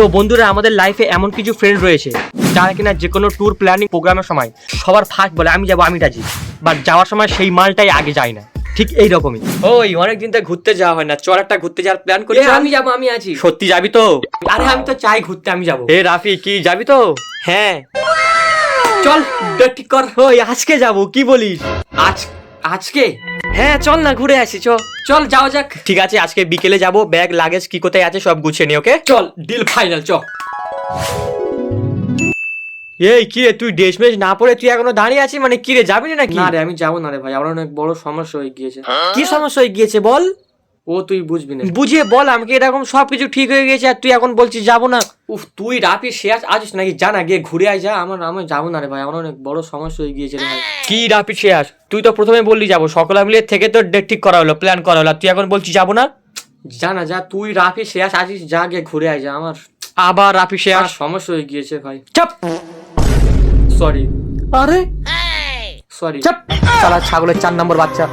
তো বন্ধুরা, আমাদের লাইফে এমন কিছু ফ্রেন্ড রয়েছে যারা কিনা যে কোনো ট্যুর প্ল্যানিং প্রোগ্রামের সময় সবার ফার্স্ট বলে আমি যাবো, আমি রাজি। বাট যাওয়ার সময় সেই মালটাই আগে যায় না। ঠিক এইরকমই। ওই অনেকদিন তো ঘুরতে যাওয়া হয় না, চল একটা ঘুরতে যাওয়ার প্ল্যান করি। আমি যাবো, আমি আছি। সত্যি যাবি তো? আরে আমি তো চাই ঘুরতে, আমি যাবো। এ রাফি, কি যাবি তো? হ্যাঁ চল, ডেট ঠিক কর। ওই আজকে যাবো, কি বলিস? আজকে? হ্যাঁ চল না, ঘুরে আসি। চল যাওয়া যাক। ঠিক আছে, আজকে বিকেলে যাবো। ব্যাগ লাগেজ কি কোথায় আছে সব গুছিয়ে নি। ওকে চল, ডিল ফাইনাল। চ। এই কি রে, তুই ড্রেস মেস না পরে তুই এখনো দাঁড়িয়ে আছিস? মানে কি রে, যাবি না নাকি? না রে, আমি যাবো না রে ভাই, আমার অনেক বড় সমস্যা হয়ে গিয়েছে। কি সমস্যা হয়ে গিয়েছে বল? ও তুই বুঝবি না। বুঝিয়ে বল আমাকে। এরকম সবকিছু ঠিক হয়ে গেছে আর তুই এখন বলছিস যাবো না? উফ, তুই রাপি শেষ আছিস নাকি? জানা গিয়ে ঘুরে আয় যা। আমি যাবো না রে ভাই, আমার অনেক বড় সমস্যা হয়ে গিয়েছে রে ভাই। কি রাপিড শেয়ার? তুই তো প্রথমে বললি যাবো, সকলে মিলে থেকে তো ডেট ঠিক করা হলো, প্ল্যান করা হলো, আর তুই এখন বলছিস যাবো না? জানা যা, তুই রাপি শেষ আছিস, যা গিয়ে ঘুরে আয় যা। আমার আবার রাপিড শেয়ার? সমস্যা হয়ে গিয়েছে ভাই। চাপ। সরি। আরে সরি। চাপ। সালা ছাগলের 4 নম্বর বাচ্চা।